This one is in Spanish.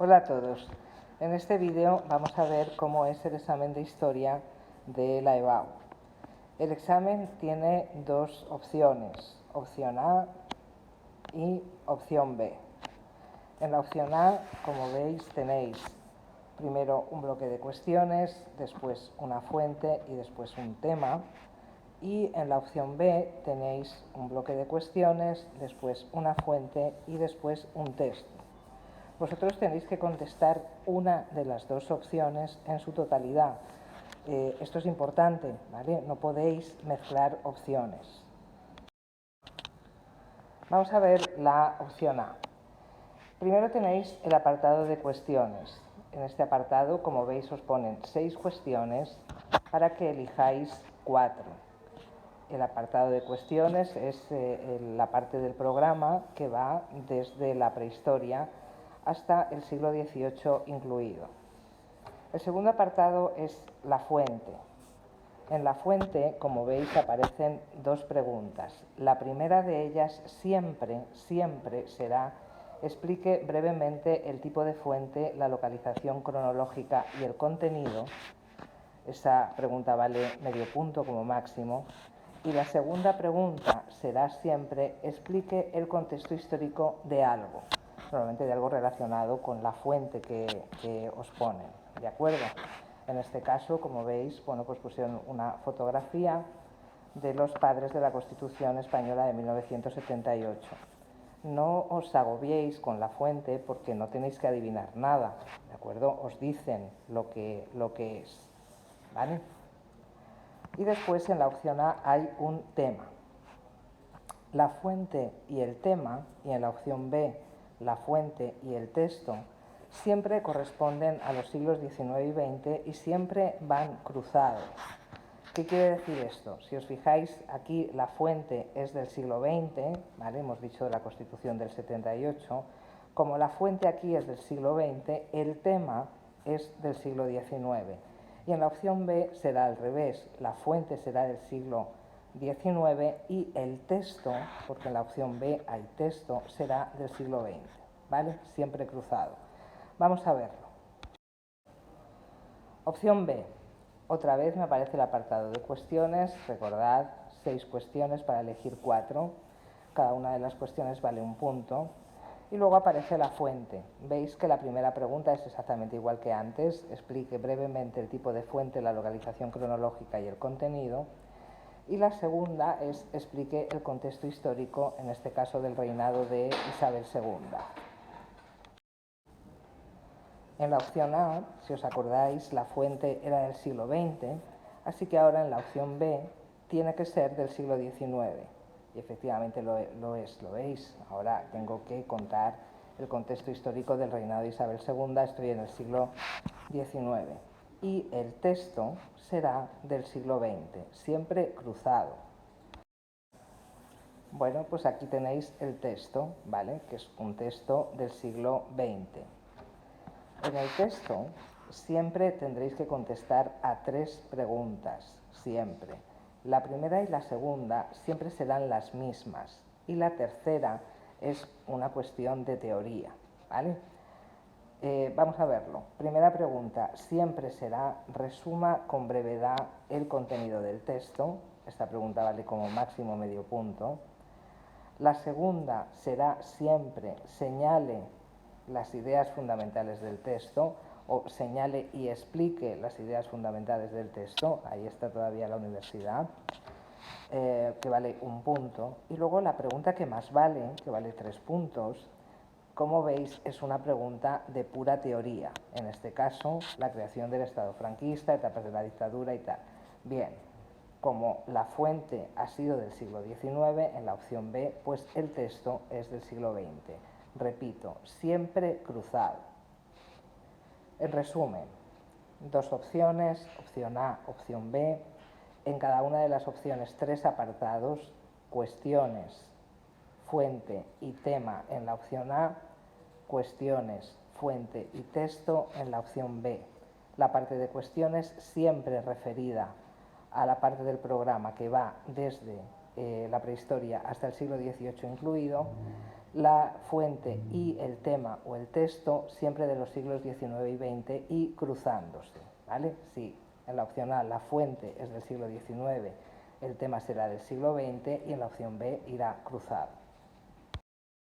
Hola a todos. En este vídeo vamos a ver cómo es el examen de historia de la EBAU. El examen tiene dos opciones, opción A y opción B. En la opción A, como veis, tenéis primero un bloque de cuestiones, después una fuente y después un tema. Y en la opción B tenéis un bloque de cuestiones, después una fuente y después un texto. Vosotros tenéis que contestar una de las dos opciones en su totalidad. Esto es importante, ¿vale? No podéis mezclar opciones. Vamos a ver la opción A. Primero tenéis el apartado de cuestiones. En este apartado, como veis, os ponen 6 cuestiones para que elijáis 4. El apartado de cuestiones es la parte del programa que va desde la prehistoria hasta el siglo XVIII incluido. El segundo apartado es la fuente. En la fuente, como veis, aparecen dos preguntas. La primera de ellas siempre será: explique brevemente el tipo de fuente, la localización cronológica y el contenido. Esa pregunta vale medio punto como máximo. Y la segunda pregunta será siempre: explique el contexto histórico de algo, normalmente de algo relacionado con la fuente que os ponen, ¿de acuerdo? En este caso, como veis, bueno, pues pusieron una fotografía de los padres de la Constitución Española de 1978. No os agobiéis con la fuente porque no tenéis que adivinar nada, ¿de acuerdo? Os dicen lo que es, ¿vale? Y después en la opción A hay un tema. La fuente y el tema, y en la opción B la fuente y el texto, siempre corresponden a los siglos XIX y XX y siempre van cruzados. ¿Qué quiere decir esto? Si os fijáis, aquí la fuente es del siglo XX, ¿vale? Hemos dicho de la Constitución del 78. Como la fuente aquí es del siglo XX, el tema es del siglo XIX. Y en la opción B será al revés, la fuente será del siglo XIX y el texto, porque en la opción B hay texto, será del siglo XX, ¿vale? Siempre cruzado. Vamos a verlo. Opción B. Otra vez me aparece el apartado de cuestiones. Recordad, 6 cuestiones para elegir 4. Cada una de las cuestiones vale un punto. Y luego aparece la fuente. Veis que la primera pregunta es exactamente igual que antes. Explique brevemente el tipo de fuente, la localización cronológica y el contenido. Y la segunda es: explique el contexto histórico, en este caso del reinado de Isabel II. En la opción A, si os acordáis, la fuente era del siglo XX, así que ahora en la opción B tiene que ser del siglo XIX. Y efectivamente lo es, ¿lo veis? Ahora tengo que contar el contexto histórico del reinado de Isabel II, estoy en el siglo XIX. Y el texto será del siglo XX, siempre cruzado. Bueno, pues aquí tenéis el texto, ¿vale? Que es un texto del siglo XX. En el texto siempre tendréis que contestar a 3 preguntas, siempre. La primera y la segunda siempre serán las mismas y la tercera es una cuestión de teoría, ¿vale? Vamos a verlo. Primera pregunta siempre será: resuma con brevedad el contenido del texto. Esta pregunta vale como máximo medio punto. La segunda será siempre: señale las ideas fundamentales del texto, o señale y explique las ideas fundamentales del texto. Ahí está todavía la universidad, que vale un punto. Y luego la pregunta que más vale, que vale 3 puntos, como veis, es una pregunta de pura teoría. En este caso, la creación del Estado franquista, etapas de la dictadura y tal. Bien, como la fuente ha sido del siglo XIX, en la opción B, pues el texto es del siglo XX. Repito, siempre cruzado. En resumen, 2 opciones, opción A, opción B. En cada una de las opciones 3 apartados: cuestiones, fuente y tema en la opción A, cuestiones, fuente y texto en la opción B. La parte de cuestiones siempre referida a la parte del programa que va desde la prehistoria hasta el siglo XVIII incluido, la fuente y el tema o el texto siempre de los siglos XIX y XX y cruzándose, ¿vale? Si en la opción A la fuente es del siglo XIX, el tema será del siglo XX y en la opción B irá cruzado.